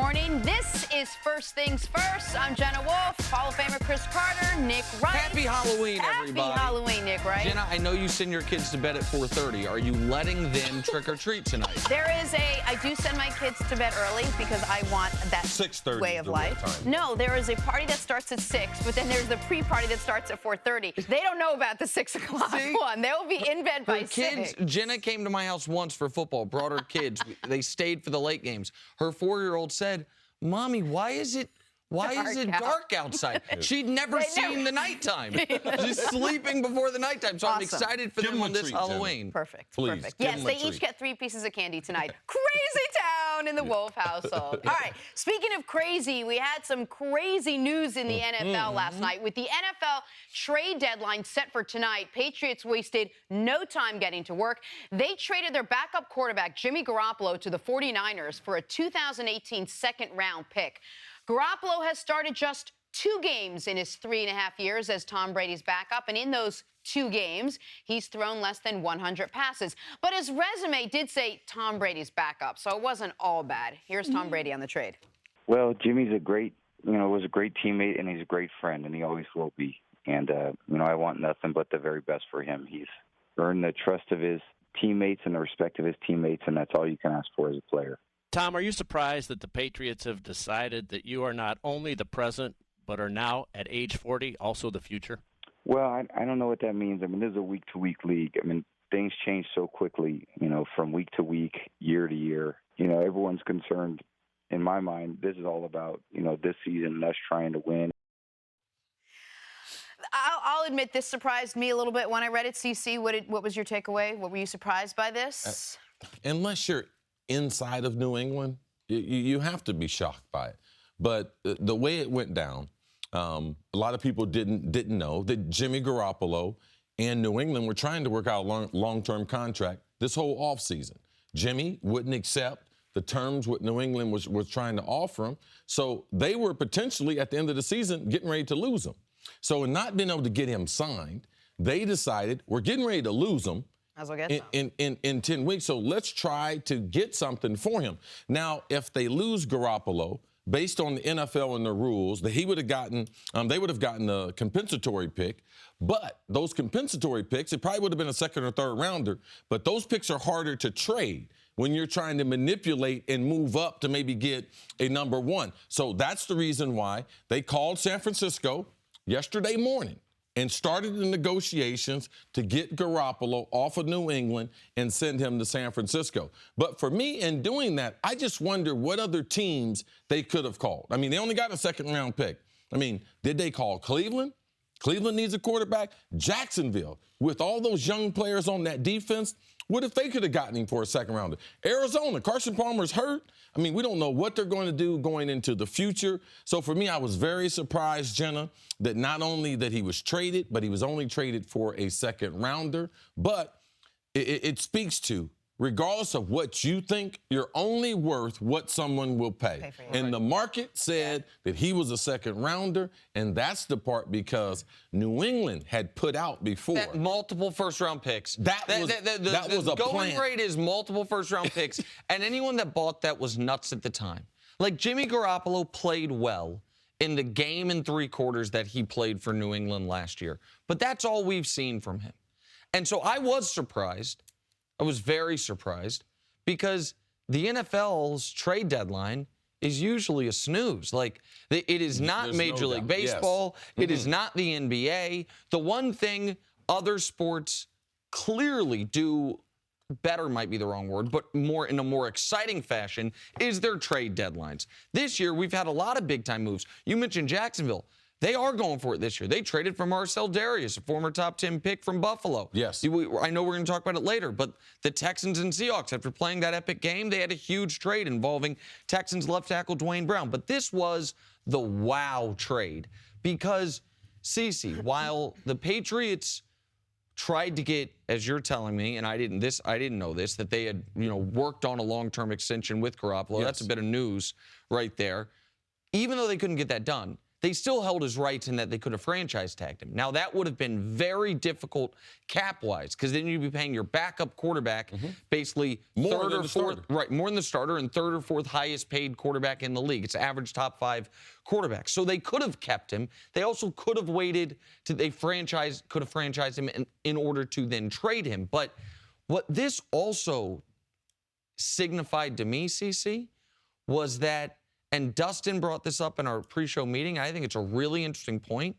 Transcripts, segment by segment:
morning. This is First Things First. I'm Jenna Wolfe, Hall of Famer Cris Carter, Nick Wright. Happy Halloween, everybody. Happy Halloween, Nick Wright. Jenna, I know you send your kids to bed at 4:30. Are you letting them trick or treat tonight? I do send my kids to bed early because I want that 6:30 way of life. No, there is a party that starts at 6, but then there's the pre-party that starts at 4:30. They don't know about the 6 o'clock one. They'll be in bed by 6. Jenna came to my house once for football, brought her kids. They stayed for the late games. Her 4-year-old said, "Mommy, why is it dark outside?" She'd never seen the nighttime. She's sleeping before the nighttime. So awesome. I'm excited for them on this Halloween. Perfect. Please. Perfect. Yes, they each get 3 pieces of candy tonight. Crazy town in the Wolfe household. All right, speaking of crazy, we had some crazy news in the NFL last night. With the NFL trade deadline set for tonight, Patriots wasted no time getting to work. They traded their backup quarterback, Jimmy Garoppolo, to the 49ers for a 2018 second-round pick. Garoppolo has started just 2 games in his 3.5 years as Tom Brady's backup, and in those 2 games, he's thrown less than 100 passes. But his resume did say Tom Brady's backup, so it wasn't all bad. Here's Tom Brady on the trade. Well, Jimmy's was a great teammate, and he's a great friend, and he always will be. And, I want nothing but the very best for him. He's earned the trust of his teammates and the respect of his teammates, and that's all you can ask for as a player. Tom, are you surprised that the Patriots have decided that you are not only the present, but are now, at age 40, also the future? Well, I don't know what that means. I mean, this is a week-to-week league. I mean, things change so quickly, from week to week, year to year. Everyone's concerned. In my mind, this is all about, this season and us trying to win. I'll admit this surprised me a little bit when I read it. CC, what was your takeaway? What were you surprised by this? Unless you're inside of New England, you have to be shocked by it. But the way it went down, a lot of people didn't know that Jimmy Garoppolo and New England were trying to work out a long-term contract this whole offseason. Jimmy wouldn't accept the terms what New England was trying to offer him, so they were potentially, at the end of the season, getting ready to lose him. So in not being able to get him signed, they decided, we're getting ready to lose him in 10 weeks, so let's try to get something for him. Now, if they lose Garoppolo, based on the NFL and the rules, that they would have gotten a compensatory pick, but those compensatory picks, it probably would have been a second or third rounder, but those picks are harder to trade when you're trying to manipulate and move up to maybe get a number 1. So that's the reason why they called San Francisco yesterday morning and started the negotiations to get Garoppolo off of New England and send him to San Francisco. But for me, in doing that, I just wonder what other teams they could have called. I mean, they only got a second-round pick. I mean, did they call Cleveland? Cleveland needs a quarterback. Jacksonville, with all those young players on that defense, what if they could have gotten him for a second rounder? Arizona, Carson Palmer's hurt. I mean, we don't know what they're going to do going into the future. So for me, I was very surprised, Jenna, that not only that he was traded, but he was only traded for a second rounder. But it speaks to, regardless of what you think, you're only worth what someone will pay. And the market said that he was a second rounder, and that's the part because New England had put out before. That multiple first-round picks. That was a plan. Going rate is multiple first-round picks, and anyone that bought that was nuts at the time. Like, Jimmy Garoppolo played well in the game and 3 quarters that he played for New England last year. But that's all we've seen from him. And so I was surprised. I was very surprised because the NFL's trade deadline is usually a snooze. Like, it is not Major League Baseball. It is not the NBA. The one thing other sports clearly do better, might be the wrong word, but in a more exciting fashion, is their trade deadlines. This year, we've had a lot of big-time moves. You mentioned Jacksonville. They are going for it this year. They traded for Marcel Darius, a former top 10 pick from Buffalo. Yes. I know we're going to talk about it later, but the Texans and Seahawks, after playing that epic game, they had a huge trade involving Texans left tackle Dwayne Brown. But this was the wow trade because, Cece, while the Patriots tried to get, as you're telling me, and I didn't know this, that they had worked on a long-term extension with Garoppolo. Yes. That's a bit of news right there. Even though they couldn't get that done, they still held his rights in that they could have franchise tagged him. Now, that would have been very difficult cap-wise, because then you'd be paying your backup quarterback basically More third than or the fourth, starter. right, more than the starter, and third or fourth highest paid quarterback in the league. It's average top 5 quarterback. So they could have kept him. They also could have waited to could have franchised him in order to then trade him. But what this also signified to me, CC, was that, and Dustin brought this up in our pre-show meeting, I think it's a really interesting point.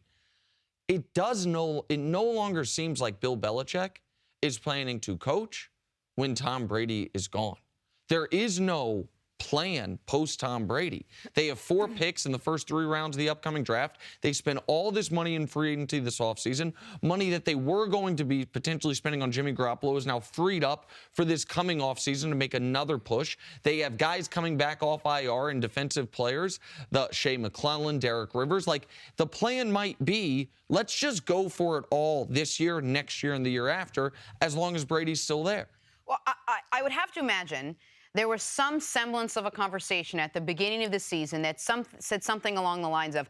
It no longer seems like Bill Belichick is planning to coach when Tom Brady is gone. There is no plan post-Tom Brady. They have 4 picks in the first 3 rounds of the upcoming draft. They spent all this money in free agency this offseason. Money that they were going to be potentially spending on Jimmy Garoppolo is now freed up for this coming offseason to make another push. They have guys coming back off IR and defensive players, the Shea McClellan, Derek Rivers. Like, the plan might be, let's just go for it all this year, next year, and the year after, as long as Brady's still there. Well, I would have to imagine there was some semblance of a conversation at the beginning of the season that said something along the lines of,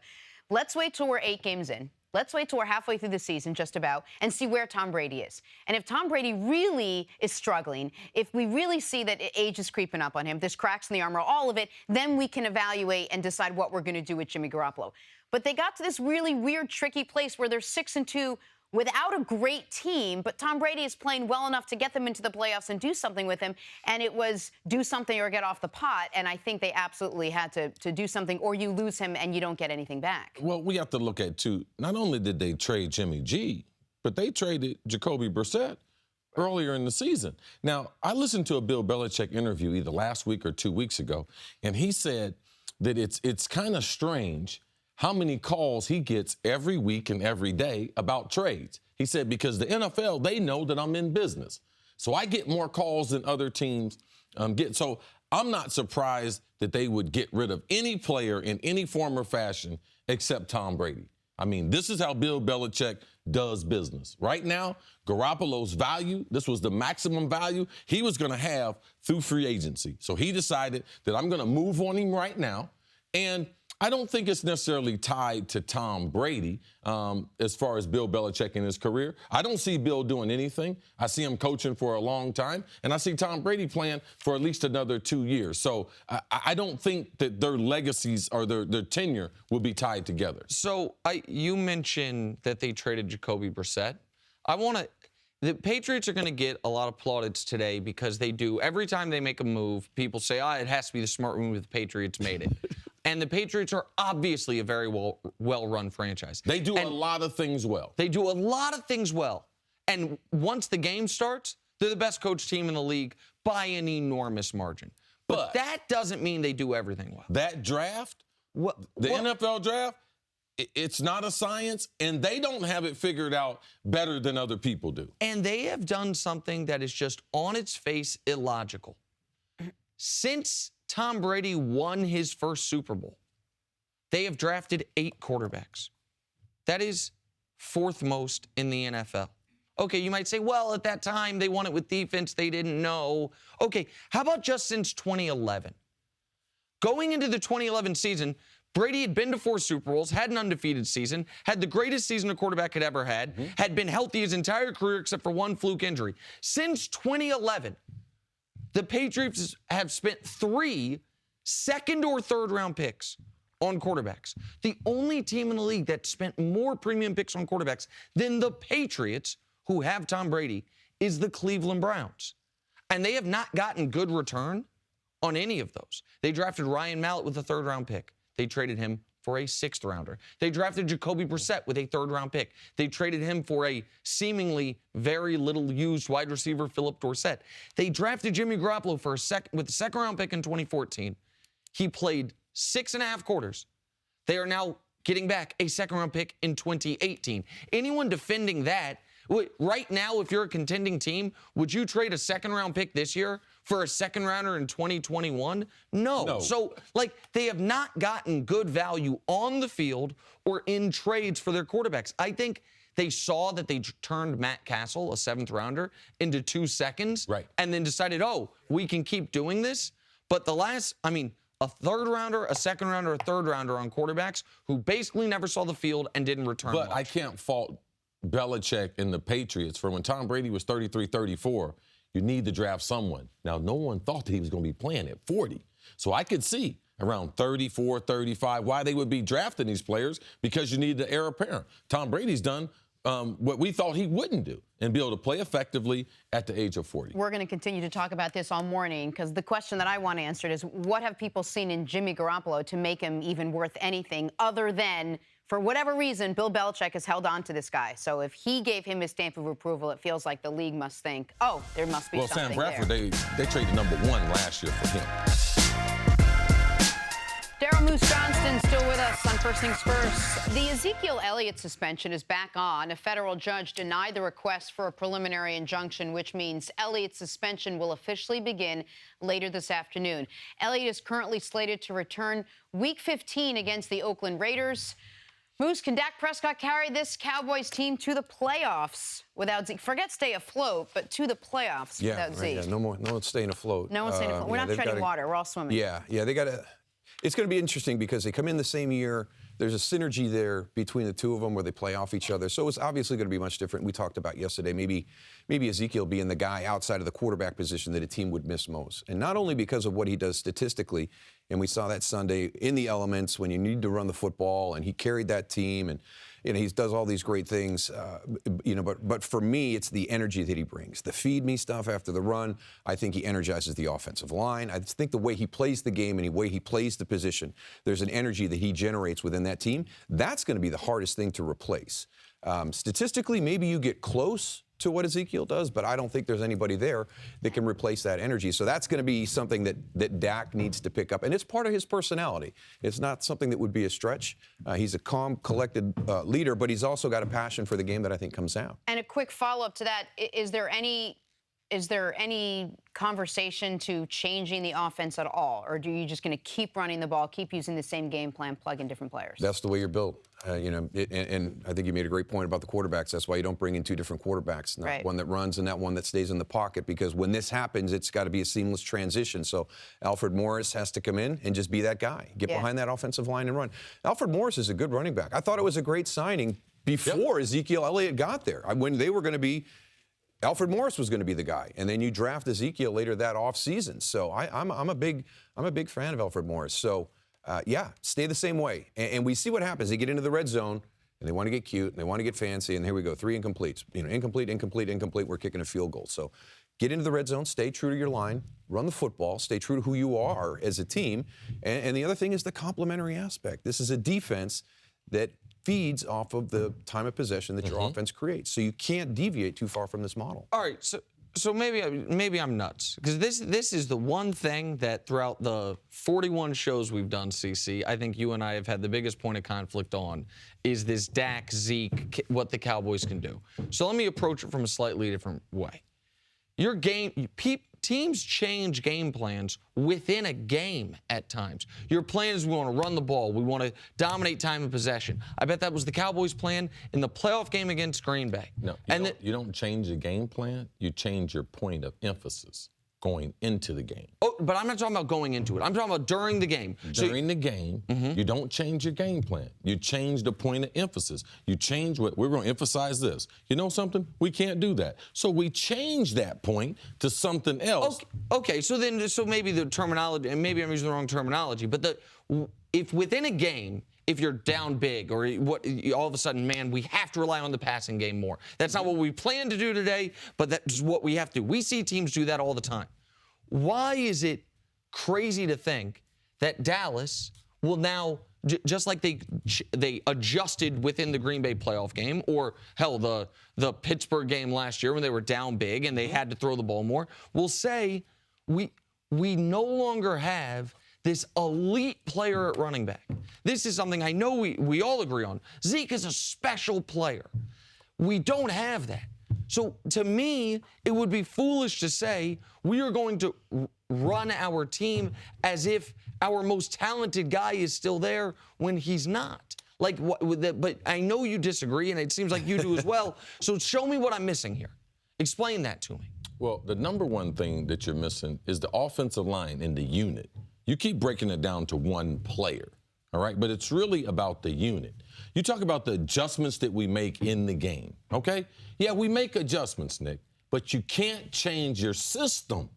let's wait till we're 8 games in. Let's wait till we're halfway through the season, just about, and see where Tom Brady is. And if Tom Brady really is struggling, if we really see that age is creeping up on him, there's cracks in the armor, all of it, then we can evaluate and decide what we're going to do with Jimmy Garoppolo. But they got to this really weird, tricky place where they're 6-2 without a great team, but Tom Brady is playing well enough to get them into the playoffs and do something with him. And it was do something or get off the pot. And I think they absolutely had to do something, or you lose him and you don't get anything back. Well, we have to look at, too, not only did they trade Jimmy G, but they traded Jacoby Brissett earlier in the season. Now, I listened to a Bill Belichick interview either last week or 2 weeks ago, and he said that it's kind of strange how many calls he gets every week and every day about trades. He said, because the NFL, they know that I'm in business. So I get more calls than other teams get. So I'm not surprised that they would get rid of any player in any form or fashion except Tom Brady. I mean, this is how Bill Belichick does business. Right now, Garoppolo's value, this was the maximum value he was going to have through free agency. So he decided that I'm going to move on him right now. And I don't think it's necessarily tied to Tom Brady as far as Bill Belichick in his career. I don't see Bill doing anything. I see him coaching for a long time, and I see Tom Brady playing for at least another 2 years. So I don't think that their legacies or their tenure will be tied together. So you mentioned that they traded Jacoby Brissett. The Patriots are going to get a lot of plaudits today because they do. Every time they make a move, people say, it has to be the smart move. The Patriots made it. And the Patriots are obviously a very well-run franchise. They do a lot of things well. They do a lot of things well. And once the game starts, they're the best coached team in the league by an enormous margin. But that doesn't mean they do everything well. That draft, the NFL draft, it's not a science, and they don't have it figured out better than other people do. And they have done something that is just on its face illogical. Since Tom Brady won his first Super Bowl, they have drafted 8 quarterbacks. That is 4th most in the NFL. Okay, you might say, well, at that time, they won it with defense. They didn't know. Okay, how about just since 2011? Going into the 2011 season, Brady had been to 4 Super Bowls, had an undefeated season, had the greatest season a quarterback had ever had, had been healthy his entire career except for 1 fluke injury. Since 2011, the Patriots have spent 3 second or third round picks on quarterbacks. The only team in the league that spent more premium picks on quarterbacks than the Patriots, who have Tom Brady, is the Cleveland Browns. And they have not gotten good return on any of those. They drafted Ryan Mallett with a 3rd round pick. They traded him for a 6th rounder. They drafted Jacoby Brissett with a 3rd round pick. They traded him for a seemingly very little used wide receiver, Philip Dorsett. They drafted Jimmy Garoppolo with a 2nd round pick in 2014. He played 6.5 quarters. They are now getting back a 2nd round pick in 2018. Anyone defending that, right now, if you're a contending team, would you trade a 2nd round pick this year for a 2nd rounder in 2021? No. So, they have not gotten good value on the field or in trades for their quarterbacks. I think they saw that they turned Matt Castle, a 7th rounder, into 2 seconds. Right. And then decided, we can keep doing this. But a third rounder, a second rounder, a third rounder on quarterbacks who basically never saw the field and didn't return But much. I can't fault Belichick and the Patriots for when Tom Brady was 33, 34. You need to draft someone. Now, no one thought that he was going to be playing at 40. So I could see around 34, 35 why they would be drafting these players, because you need the heir apparent. Tom Brady's done what we thought he wouldn't do and be able to play effectively at the age of 40. We're going to continue to talk about this all morning, because the question that I want answered is, what have people seen in Jimmy Garoppolo to make him even worth anything other than, for whatever reason, Bill Belichick has held on to this guy. So if he gave him his stamp of approval, it feels like the league must think, oh, there must be something Sam Bradford, there. they traded number 1 last year for him. Daryl Moose Johnston still with us on First Things First. The Ezekiel Elliott suspension is back on. A federal judge denied the request for a preliminary injunction, which means Elliott's suspension will officially begin later this afternoon. Elliott is currently slated to return Week 15 against the Oakland Raiders. Moose, can Dak Prescott carry this Cowboys team to the playoffs without Zeke? Forget stay afloat, but to the playoffs without Zeke. Yeah, no one's staying afloat. No one's staying afloat. We're not treading water. We're all swimming. Yeah, they got to. It's going to be interesting because they come in the same year. There's a synergy there between the two of them where they play off each other. So it's obviously going to be much different. We talked about yesterday, maybe Ezekiel being the guy outside of the quarterback position that a team would miss most. And not only because of what he does statistically, and we saw that Sunday in the elements when you need to run the football, and he carried that team, and he does all these great things, but for me, it's the energy that he brings. The feed me stuff after the run, I think he energizes the offensive line. I think the way he plays the game and the way he plays the position, there's an energy that he generates within that team. That's going to be the hardest thing to replace. Statistically, maybe you get close to what Ezekiel does, but I don't think there's anybody there that can replace that energy. So that's going to be something that Dak needs to pick up, and it's part of his personality. It's not something that would be a stretch. He's a calm, collected leader, but he's also got a passion for the game that I think comes out. And a quick follow-up to that, is there any conversation to changing the offense at all? Or are you just going to keep running the ball, keep using the same game plan, plug in different players? That's the way you're built. And I think you made a great point about the quarterbacks. That's why you don't bring in 2 different quarterbacks, not one that runs and not one that stays in the pocket, because when this happens, it's got to be a seamless transition. So Alfred Morris has to come in and just be that guy, get behind that offensive line and run. Alfred Morris is a good running back. I thought it was a great signing before Ezekiel Elliott got there. When they were going to be Alfred Morris was going to be the guy, and then you draft Ezekiel later that offseason. So I'm a big fan of Alfred Morris. So stay the same way, and we see what happens. They get into the red zone, and they want to get cute, and they want to get fancy, and here we go, 3 incompletes. Incomplete. We're kicking a field goal. So get into the red zone, stay true to your line, run the football, stay true to who you are as a team, and the other thing is the complementary aspect. This is a defense that feeds off of the time of possession that your offense creates. So you can't deviate too far from this model. All right, so maybe I'm nuts, because this is the one thing that throughout the 41 shows we've done, CC, I think you and I have had the biggest point of conflict on, is this Dak, Zeke, what the Cowboys can do. So let me approach it from a slightly different way. Teams change game plans within a game at times. Your plan is we want to run the ball. We want to dominate time of possession. I bet that was the Cowboys' plan in the playoff game against Green Bay. No, you don't change the game plan. You change your point of emphasis going into the game. Oh, but I'm not talking about going into it. I'm talking about during the game. During the game, you don't change your game plan. You change the point of emphasis. You change what we're going to emphasize this. You know something? We can't do that. So we change that point to something else. Okay, so maybe the terminology, and maybe I'm using the wrong terminology, but if within a game, if you're down big or all of a sudden, man, we have to rely on the passing game more. That's not what we plan to do today, but that's what we have to do. We see teams do that all the time. Why is it crazy to think that Dallas will now, just like they adjusted within the Green Bay playoff game, or hell, the Pittsburgh game last year when they were down big and they had to throw the ball more, will say we no longer have this elite player at running back. This is something I know we all agree on. Zeke is a special player. We don't have that. So to me, it would be foolish to say we are going to run our team as if our most talented guy is still there when he's not. But I know you disagree, and it seems like you do as well. So show me what I'm missing here. Explain that to me. Well, the number one thing that you're missing is the offensive line in the unit. You keep breaking it down to one player, all right? But it's really about the unit. You talk about the adjustments that we make in the game, okay? Yeah, we make adjustments, Nick, but you can't change your system,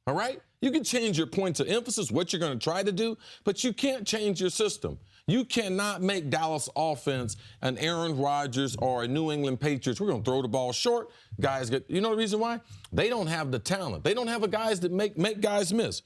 all right? You can change your points of emphasis, what you're going to try to do, but you can't change your system. You cannot make Dallas offense an Aaron Rodgers or a New England Patriots. We're going to throw the ball short. Guys get, you know the reason why? They don't have the talent. They don't have a guys that make guys miss.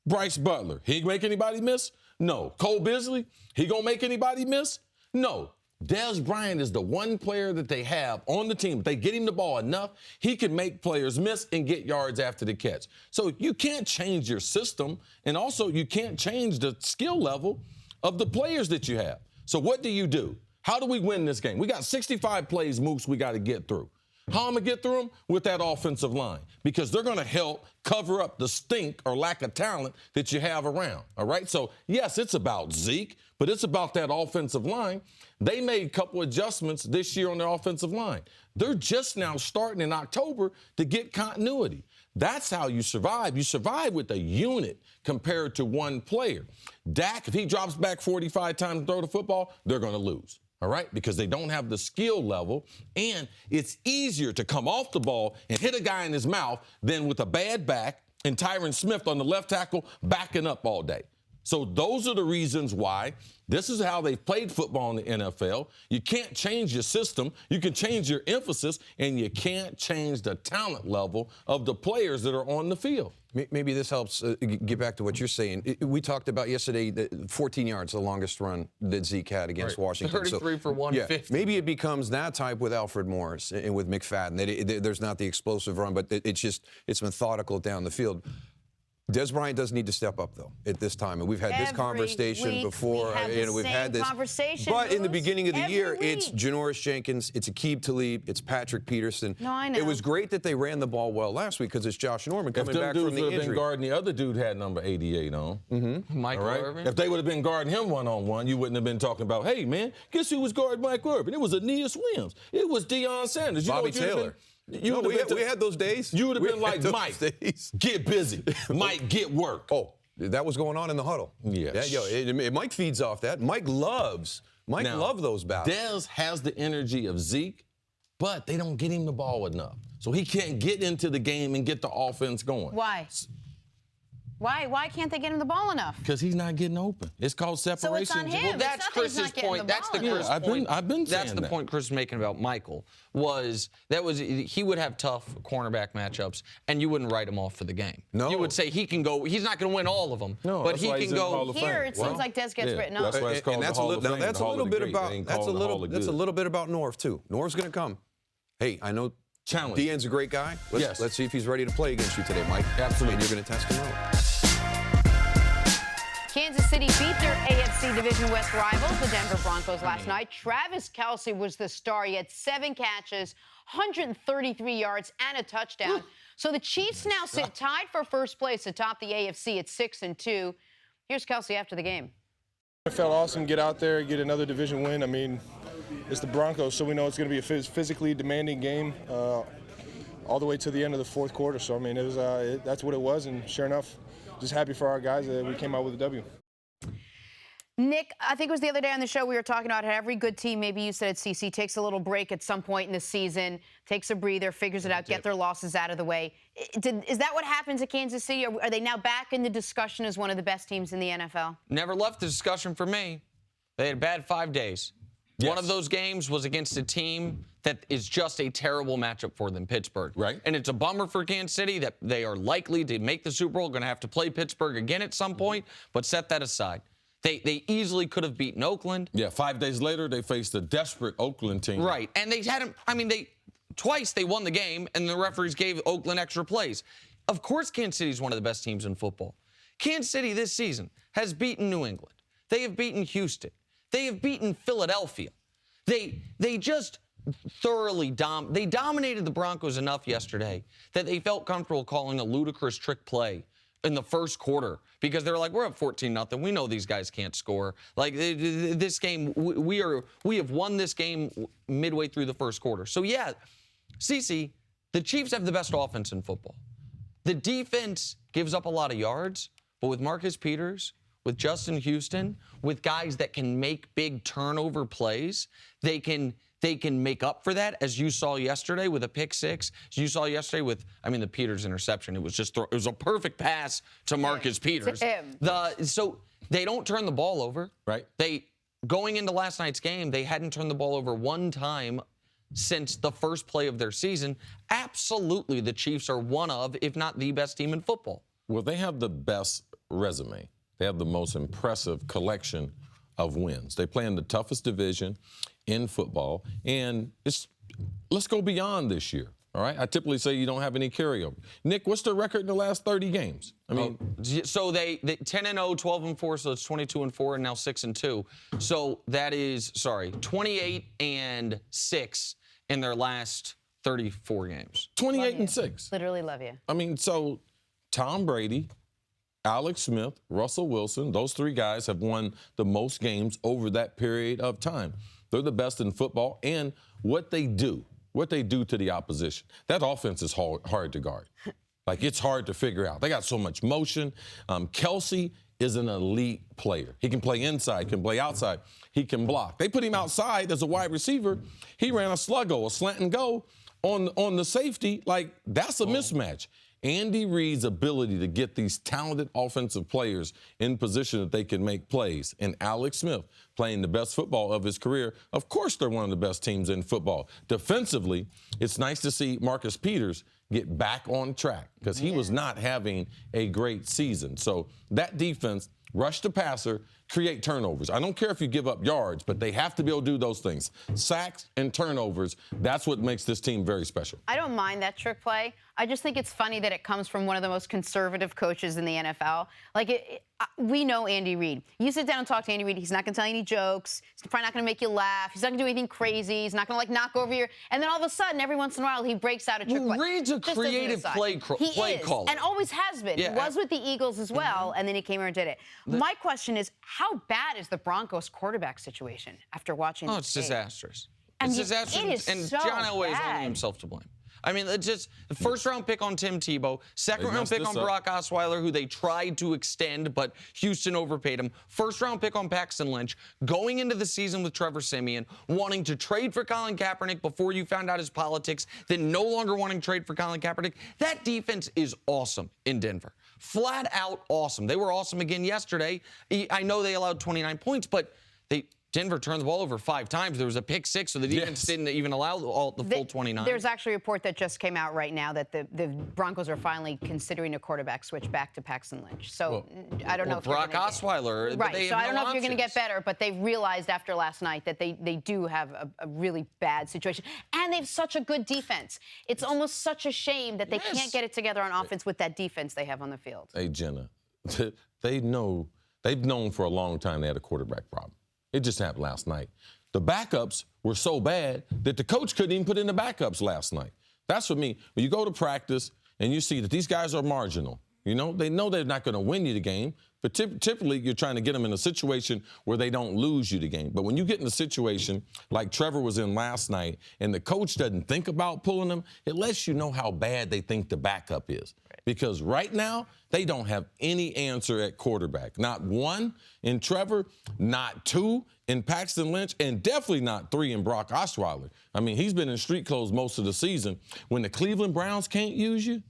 Bryce Butler, he make anybody miss? No. Cole Beasley, he going to make anybody miss? No. Dez Bryant is the one player that they have on the team. If they get him the ball enough, he can make players miss and get yards after the catch. So you can't change your system, and also you can't change the skill level of the players that you have. So what do? How do we win this game? We got 65 plays, Moose, we got to get through. How am I going to get through them? With that offensive line, because they're going to help cover up the stink or lack of talent that you have around, all right? So, yes, it's about Zeke, but it's about that offensive line. They made a couple adjustments this year on their offensive line. They're just now starting in October to get continuity. That's how you survive. You survive with a unit compared to one player. Dak, if he drops back 45 times to throw the football, they're going to lose. All right, because they don't have the skill level, and it's easier to come off the ball and hit a guy in his mouth than with a bad back and Tyron Smith on the left tackle backing up all day. So those are the reasons why this is how they've played football in the NFL. You can't change your system. You can change your emphasis, and you can't change the talent level of the players that are on the field. Maybe this helps get back to what you're saying. We talked about yesterday that 14 yards, the longest run that Zeke had against Washington. 33 for 150. Yeah, maybe it becomes that type with Alfred Morris and with McFadden. There's not the explosive run, but it's methodical down the field. Des Bryant does need to step up, though, at this time. And we've had this conversation before. We've had this conversation. But in the beginning of the year, it's Janoris Jenkins, it's Aqib Talib, it's Patrick Peterson. No, I know. It was great that they ran the ball well last week because it's Josh Norman coming back from the injury. If them dudes would have been guarding, the other dude had number 88 on. Michael Irvin. If they would have been guarding him one-on-one, you wouldn't have been talking about, hey, man, guess who was guarding Mike Irvin? It was Aeneas Williams. It was Deion Sanders. Bobby Taylor. We had those days. You would have been like, Mike, get busy. Mike, get work. Oh, that was going on in the huddle. Yes. Yeah, Mike feeds off that. Mike loves those battles. Dez has the energy of Zeke, but they don't get him the ball enough. So he can't get into the game and get the offense going. Why? Why can't they get him the ball enough? Because he's not getting open. It's called separation. So it's on him. Well, that's Chris's point. That's the Chris point. I've been saying that's the point Chris is making about Michael. He would have tough cornerback matchups, and you wouldn't write him off for the game. No. You would say he can go. He's not going to win all of them, no, but he can go. Here it seems like Des gets written off. That's why it's called the Hall of Fame. That's a little bit about Norv too. Norv's going to come. Hey, I know. Challenge. Dean's a great guy. Let's see if he's ready to play against you today, Mike. Absolutely. And you're going to test him out. Kansas City beat their AFC Division West rivals, the Denver Broncos, last night. Travis Kelce was the star. He had 7 catches, 133 yards, and a touchdown. So the Chiefs now sit tied for first place atop the AFC at 6-2. Here's Kelce after the game. It felt awesome. Get out there, get another division win. I mean, it's the Broncos, so we know it's going to be a physically demanding game all the way to the end of the fourth quarter. So, I mean, that's what it was, and sure enough, just happy for our guys that we came out with a W. Nick, I think it was the other day on the show we were talking about how every good team, maybe you said at CC, takes a little break at some point in the season, takes a breather, figures it out, get their losses out of the way. Is that what happens at Kansas City? Are they now back in the discussion as one of the best teams in the NFL? Never left the discussion for me. They had a bad 5 days. Yes. One of those games was against a team that is just a terrible matchup for them, Pittsburgh. Right. And it's a bummer for Kansas City that they are likely to make the Super Bowl, going to have to play Pittsburgh again at some point, but set that aside. They easily could have beaten Oakland. Yeah, 5 days later, they faced a desperate Oakland team. Right, and they had them, twice they won the game, and the referees gave Oakland extra plays. Of course, Kansas City is one of the best teams in football. Kansas City this season has beaten New England. They have beaten Houston. They have beaten Philadelphia. They just thoroughly dominated the Broncos enough yesterday that they felt comfortable calling a ludicrous trick play in the first quarter because they were like, we're up 14-0. We know these guys can't score. Like this game, we have won this game midway through the first quarter. So yeah, CeCe, the Chiefs have the best offense in football. The defense gives up a lot of yards, But with Marcus Peters, with Justin Houston, with guys that can make big turnover plays, they can make up for that, as you saw yesterday with a pick six. As you saw yesterday with, the Peters interception. It was just it was a perfect pass to Marcus Peters. To him. So they don't turn the ball over. Right. Going into last night's game, they hadn't turned the ball over one time since the first play of their season. Absolutely, the Chiefs are one of, if not the best team in football. Well, they have the best resume. They have the most impressive collection of wins. They play in the toughest division in football, and let's go beyond this year. All right, I typically say you don't have any carryover. Nick, what's their record in the last 30 games? So they 10-0, 12-4, so it's 22-4, and now 6-2. So that is 28-6 in their last 34 games. 28-6. Literally love you. So Tom Brady, Alex Smith, Russell Wilson, those three guys have won the most games over that period of time. They're the best in football, and what they do to the opposition. That offense is hard to guard. It's hard to figure out. They got so much motion. Kelsey is an elite player. He can play inside, can play outside. He can block. They put him outside as a wide receiver. He ran a sluggo, a slant and go on the safety. That's a mismatch. Andy Reid's ability to get these talented offensive players in position that they can make plays, and Alex Smith playing the best football of his career, of course they're one of the best teams in football. Defensively, it's nice to see Marcus Peters get back on track because he was not having a great season. So that defense, rush the passer, create turnovers. I don't care if you give up yards, but they have to be able to do those things. Sacks and turnovers, that's what makes this team very special. I don't mind that trick play. I just think it's funny that it comes from one of the most conservative coaches in the NFL. We know Andy Reid. You sit down and talk to Andy Reid, he's not going to tell you any jokes. He's probably not going to make you laugh. He's not going to do anything crazy. He's not going to knock over your. And then all of a sudden, every once in a while, he breaks out a trick play. Reid's a creative play caller. And always has been. Yeah, he was with the Eagles as well, and then he came here and did it. My question is, how bad is the Broncos quarterback situation after watching this it's game? disastrous. It's disastrous. It is and so John Elway is bad. only himself to blame. It's just the first-round pick on Tim Tebow, second-round pick on Brock Osweiler, who they tried to extend, but Houston overpaid him. First-round pick on Paxton Lynch, going into the season with Trevor Siemian, wanting to trade for Colin Kaepernick before you found out his politics, then no longer wanting to trade for Colin Kaepernick. That defense is awesome in Denver. Flat out awesome. They were awesome again yesterday. I know they allowed 29 points, but Denver turned the ball over 5 times. There was a pick 6, so the defense didn't even allow the full 29. There's actually a report that just came out right now that the Broncos are finally considering a quarterback switch back to Paxton Lynch. So I don't know if Brock Osweiler. Right. So I don't know if you're going to get better, but they've realized after last night that they do have a really bad situation. And they have such a good defense. It's almost such a shame that they can't get it together on offense with that defense they have on the field. Hey, Jenna, they've known for a long time they had a quarterback problem. It just happened last night. The backups were so bad that the coach couldn't even put in the backups last night. That's what me. When you go to practice and you see that these guys are marginal, they know they're not going to win you the game, but typically you're trying to get them in a situation where they don't lose you the game. But when you get in a situation like Trevor was in last night and the coach doesn't think about pulling them, it lets you know how bad they think the backup is. Because right now, they don't have any answer at quarterback. Not 1 in Trevor, not 2 in Paxton Lynch, and definitely not 3 in Brock Osweiler. He's been in street clothes most of the season. When the Cleveland Browns can't use you,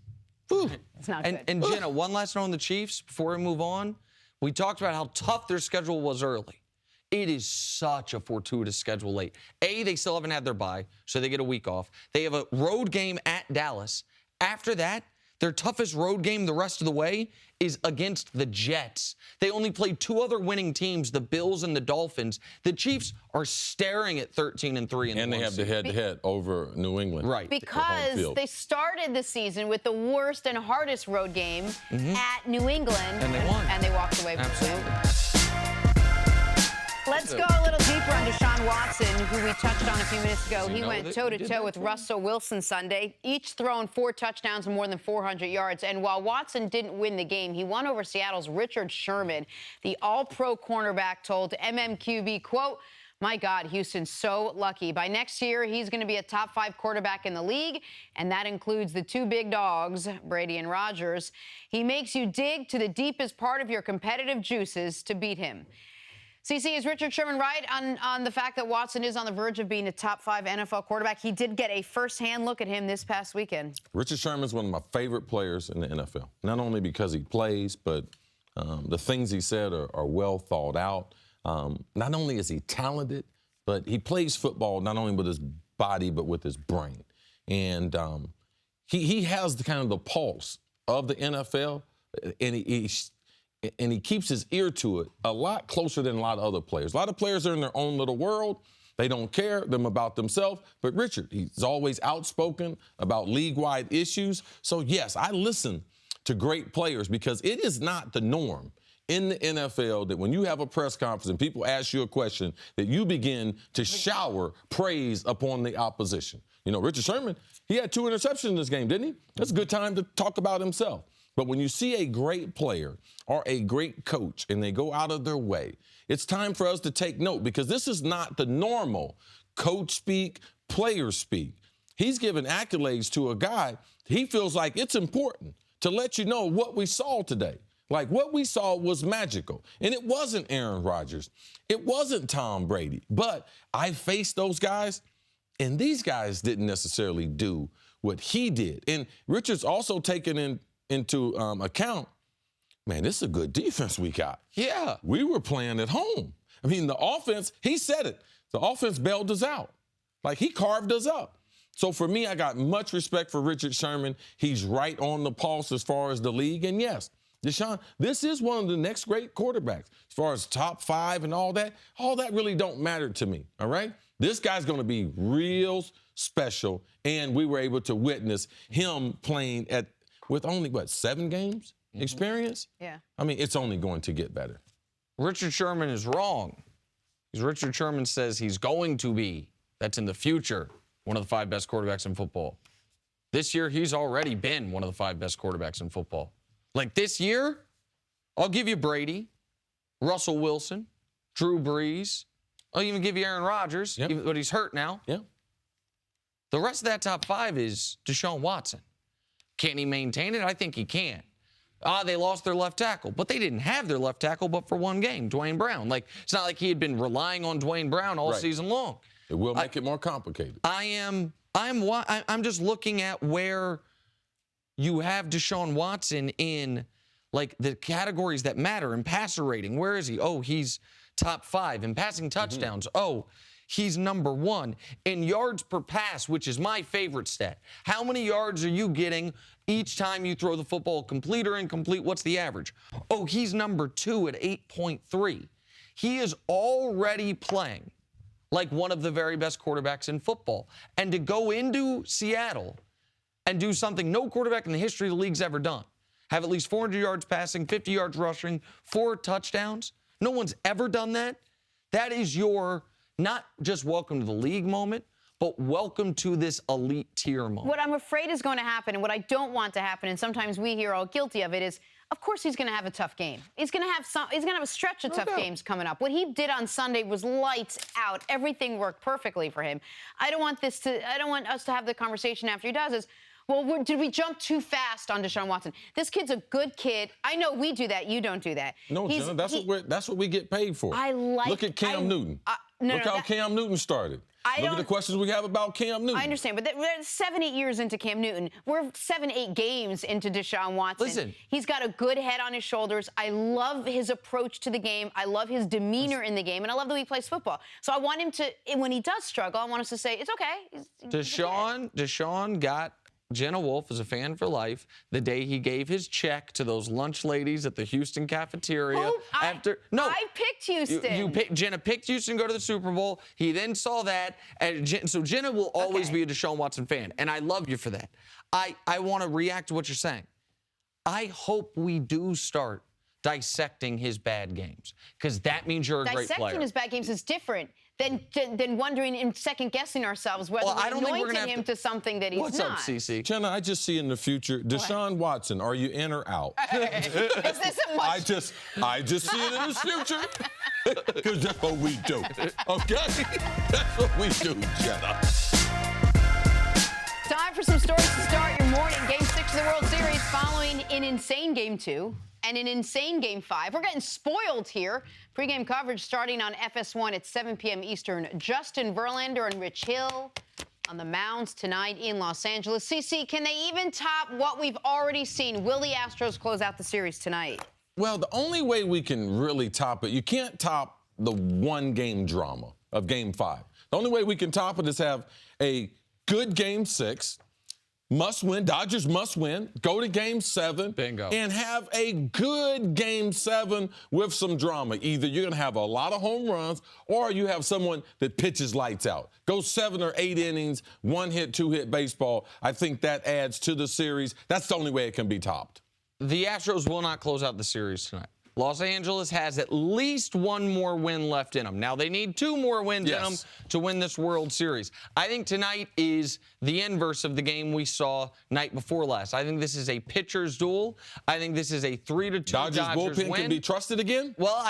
it's not good. And Jenna, one last note on the Chiefs before we move on. We talked about how tough their schedule was early. It is such a fortuitous schedule late. They still haven't had their bye, so they get a week off. They have a road game at Dallas. After that, their toughest road game the rest of the way is against the Jets. They only played 2 other winning teams, the Bills and the Dolphins. The Chiefs are staring at 13-3 and they have the head-to-head over New England. Right. Because they started the season with the worst and hardest road game at New England. And they won. And they walked away from Absolutely. Let's go a little deeper on Deshaun Watson, who we touched on a few minutes ago. He went toe-to-toe with Russell Wilson Sunday, each throwing 4 touchdowns and more than 400 yards. And while Watson didn't win the game, he won over Seattle's Richard Sherman. The all-pro cornerback told MMQB, quote, My God, Houston's so lucky. By next year, he's going to be a top 5 quarterback in the league, and that includes the 2 big dogs, Brady and Rodgers. He makes you dig to the deepest part of your competitive juices to beat him. CC, is Richard Sherman right on the fact that Watson is on the verge of being a top 5 NFL quarterback? He did get a first-hand look at him this past weekend. Richard Sherman's one of my favorite players in the NFL, not only because he plays, but the things he said are well thought out. Not only is he talented, but he plays football not only with his body, but with his brain. And he has the pulse of the NFL, and he keeps his ear to it a lot closer than a lot of other players. A lot of players are in their own little world. They don't care them about themselves. But Richard, he's always outspoken about league-wide issues. So, yes, I listen to great players because it is not the norm in the NFL that when you have a press conference and people ask you a question, that you begin to shower praise upon the opposition. You know, Richard Sherman, he had 2 interceptions in this game, didn't he? That's a good time to talk about himself. But when you see a great player or a great coach and they go out of their way, it's time for us to take note because this is not the normal coach speak, player speak. He's giving accolades to a guy. He feels like it's important to let you know what we saw today. Like what we saw was magical. And it wasn't Aaron Rodgers. It wasn't Tom Brady. But I faced those guys, and these guys didn't necessarily do what he did. And Richard's also taken into account, man, this is a good defense we got. Yeah. We were playing at home. I mean, the offense, he said it. The offense bailed us out. Like, he carved us up. So for me, I got much respect for Richard Sherman. He's right on the pulse as far as the league. And yes, Deshaun, this is one of the next great quarterbacks. As far as top 5 and all that really don't matter to me, all right? This guy's going to be real special, and we were able to witness him playing with only, 7 games experience? Yeah. I mean, it's only going to get better. Richard Sherman is wrong. Because Richard Sherman says he's going to be, that's in the future, one of the 5 best quarterbacks in football. This year, he's already been one of the 5 best quarterbacks in football. Like this year, I'll give you Brady, Russell Wilson, Drew Brees. I'll even give you Aaron Rodgers, but he's hurt now. Yeah. The rest of that top 5 is Deshaun Watson. Can he maintain it? I think he can. They lost their left tackle, but they didn't have their left tackle but for 1 game, Dwayne Brown. Like, it's not like he had been relying on Dwayne Brown all season long. It will make it more complicated. I'm just looking at where you have Deshaun Watson in, like, the categories that matter in passer rating. Where is he? Oh, he's top 5 in passing touchdowns. Oh, he's number 1 in yards per pass, which is my favorite stat. How many yards are you getting each time you throw the football, complete or incomplete? What's the average? Oh, he's number 2 at 8.3. He is already playing like one of the very best quarterbacks in football. And to go into Seattle and do something no quarterback in the history of the league's ever done, have at least 400 yards passing, 50 yards rushing, 4 touchdowns. No one's ever done that. That is your not just welcome to the league moment, but welcome to this elite tier moment. What I'm afraid is going to happen, and what I don't want to happen, and sometimes we here are all guilty of it, is of course he's going to have a tough game. He's going to have a stretch of tough games coming up. What he did on Sunday was lights out. Everything worked perfectly for him. I don't want us to have the conversation after he does is, well, did we jump too fast on Deshaun Watson? This kid's a good kid. I know we do that. You don't do that. No, Jenna, that's what we get paid for. Look at Cam Newton. Look how Cam Newton started. Look at the questions we have about Cam Newton. I understand, but we're 7-8 years into Cam Newton. We're 7-8 games into Deshaun Watson. Listen. He's got a good head on his shoulders. I love his approach to the game. I love his demeanor in the game, and I love the way he plays football. So I want him to, when he does struggle, I want us to say, it's okay. Deshaun got Jenna Wolfe is a fan for life the day he gave his check to those lunch ladies at the Houston cafeteria. I picked Houston. Jenna picked Houston to go to the Super Bowl. He then saw that, and so Jenna will always be a Deshaun Watson fan, and I love you for that. I want to react to what you're saying. I hope we do start dissecting his bad games, because that means you're a great player. Dissecting his bad games is different than wondering and second-guessing ourselves whether we anointed him to something that he's not. What's up, CC? Jenna, I just see in the future, Deshaun Watson, are you in or out? Is this a much... I just see it in his future. Because that's what we do. Okay? That's what we do, Jenna. Time for some stories to start your morning. Game 6 of the World Series following an insane Game 2 and an insane Game 5. We're getting spoiled here. Pre-game coverage starting on FS1 at 7 p.m. Eastern. Justin Verlander and Rich Hill on the mounds tonight in Los Angeles. CC, can they even top what we've already seen? Will the Astros close out the series tonight? Well, the only way we can really top it, you can't top the one-game drama of Game 5. The only way we can top it is have a good Game 6, must win. Dodgers must win. Go to Game 7. Bingo. And have a good Game 7 with some drama. Either you're going to have a lot of home runs or you have someone that pitches lights out. Go 7 or 8 innings, 1-hit, 2-hit baseball. I think that adds to the series. That's the only way it can be topped. The Astros will not close out the series tonight. Los Angeles has at least one more win left in them. Now, they need 2 more wins in them to win this World Series. I think tonight is the inverse of the game we saw night before last. I think this is a pitcher's duel. I think this is a 3-2 Dodgers bullpen win. Can be trusted again? Well,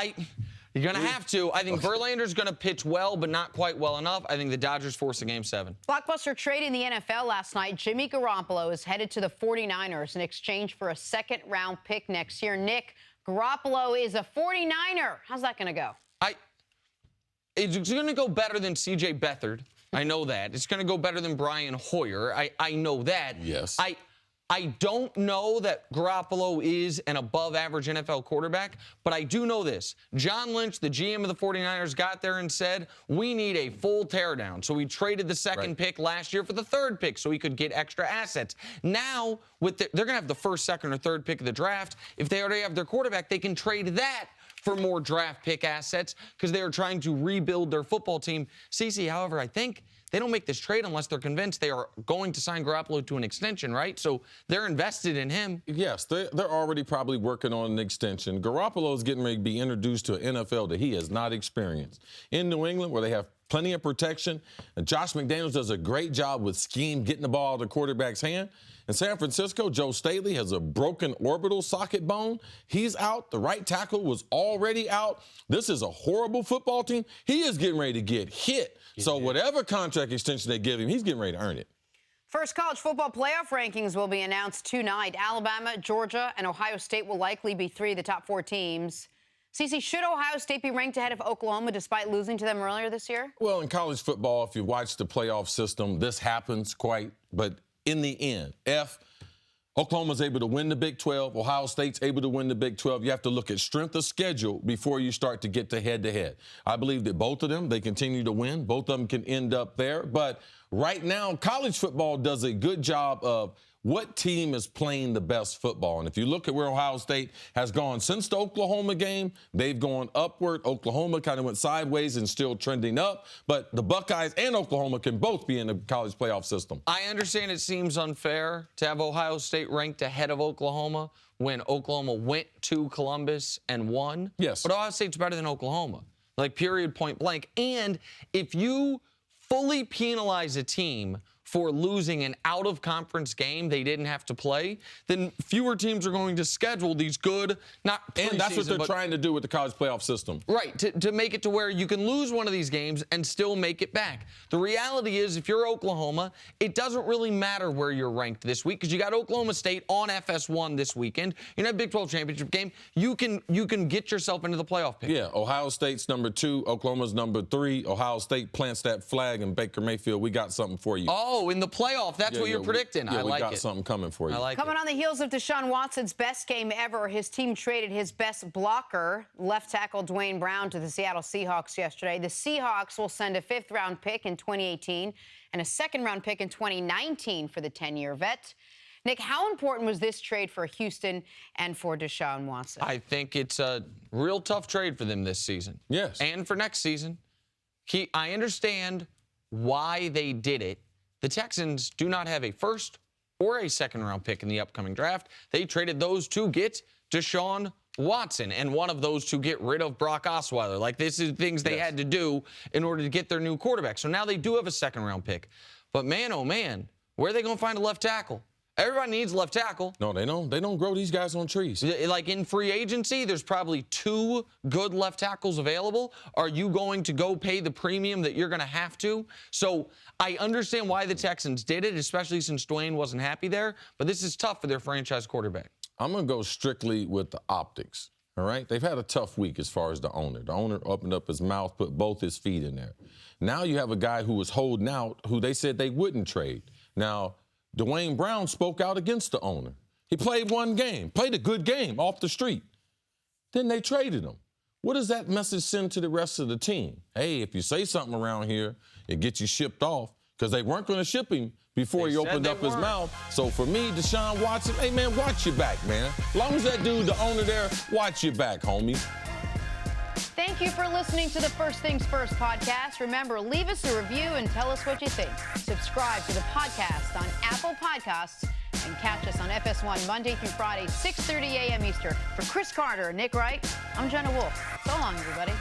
you're going to have to. I think Verlander's going to pitch well, but not quite well enough. I think the Dodgers force a Game 7. Blockbuster trade in the NFL last night. Jimmy Garoppolo is headed to the 49ers in exchange for a second-round pick next year. Nick, Garoppolo is a 49er. How's that going to go? It's going to go better than C.J. Beathard. I know that. It's going to go better than Brian Hoyer. I know that. Yes. I don't know that Garoppolo is an above-average NFL quarterback, but I do know this. John Lynch, the GM of the 49ers, got there and said, we need a full teardown. So we traded the second pick last year for the third pick so he could get extra assets. Now, they're going to have the first, second, or third pick of the draft. If they already have their quarterback, they can trade that for more draft pick assets because they are trying to rebuild their football team. CC, however, I think they don't make this trade unless they're convinced they are going to sign Garoppolo to an extension, right? So they're invested in him. Yes, they're already probably working on an extension. Garoppolo is getting ready to be introduced to an NFL that he has not experienced. In New England, where they have plenty of protection, and Josh McDaniels does a great job with scheme, getting the ball out of the quarterback's hand. In San Francisco, Joe Staley has a broken orbital socket bone. He's out. The right tackle was already out. This is a horrible football team. He is getting ready to get hit. So whatever contract extension they give him, he's getting ready to earn it. First college football playoff rankings will be announced tonight. Alabama, Georgia, and Ohio State will likely be 3 of the top 4 teams. CC, should Ohio State be ranked ahead of Oklahoma despite losing to them earlier this year? Well, in college football, if you watch the playoff system, this happens but in the end, Oklahoma's able to win the Big 12. Ohio State's able to win the Big 12. You have to look at strength of schedule before you start to get to head-to-head. I believe that both of them, they continue to win. Both of them can end up there. But right now, college football does a good job of what team is playing the best football. And if you look at where Ohio State has gone since the Oklahoma game, they've gone upward. Oklahoma kind of went sideways and still trending up. But the Buckeyes and Oklahoma can both be in the college playoff system. I understand it seems unfair to have Ohio State ranked ahead of Oklahoma when Oklahoma went to Columbus and won. Yes. But Ohio State's better than Oklahoma, like period, point blank. And if you fully penalize a team for losing an out-of-conference game they didn't have to play, then fewer teams are going to schedule these good, not preseason, and that's what they're trying to do with the college playoff system. Right, to make it to where you can lose one of these games and still make it back. The reality is, if you're Oklahoma, it doesn't really matter where you're ranked this week because you got Oklahoma State on FS1 this weekend. In a Big 12 championship game, you can get yourself into the playoff picture. Yeah, Ohio State's number 2, Oklahoma's number 3. Ohio State plants that flag, and Baker Mayfield, we got something for you. Oh, in the playoff, that's what you're predicting. Yeah, I like it. We got something coming for you. I like Coming on the heels of Deshaun Watson's best game ever, his team traded his best blocker, left tackle Dwayne Brown, to the Seattle Seahawks yesterday. The Seahawks will send a 5th-round pick in 2018 and a 2nd-round pick in 2019 for the 10-year vet. Nick, how important was this trade for Houston and for Deshaun Watson? I think it's a real tough trade for them this season. Yes. And for next season. I understand why they did it. The Texans do not have a 1st or a 2nd-round pick in the upcoming draft. They traded those to get Deshaun Watson and one of those to get rid of Brock Osweiler. Like, this is things they had to do in order to get their new quarterback. So now they do have a 2nd-round pick. But, man, oh, man, where are they going to find a left tackle? Everybody needs left tackle. No, they don't. They don't grow these guys on trees. Like in free agency, there's probably 2 good left tackles available. Are you going to go pay the premium that you're going to have to? So I understand why the Texans did it, especially since Dwayne wasn't happy there. But this is tough for their franchise quarterback. I'm going to go strictly with the optics. All right? They've had a tough week as far as the owner. The owner opened up his mouth, put both his feet in there. Now you have a guy who was holding out, who they said they wouldn't trade. Now, Dwayne Brown spoke out against the owner. He played one game, played a good game off the street. Then they traded him. What does that message send to the rest of the team? Hey, if you say something around here, it gets you shipped off, because they weren't going to ship him before he opened up his mouth. So for me, Deshaun Watson, hey, man, watch your back, man. As long as that dude, the owner there, watch your back, homie. Thank you for listening to the First Things First podcast. Remember, leave us a review and tell us what you think. Subscribe to the podcast on Apple Podcasts and catch us on FS1 Monday through Friday, 6:30 a.m. Eastern. For Cris Carter and Nick Wright, I'm Jenna Wolfe. So long, everybody.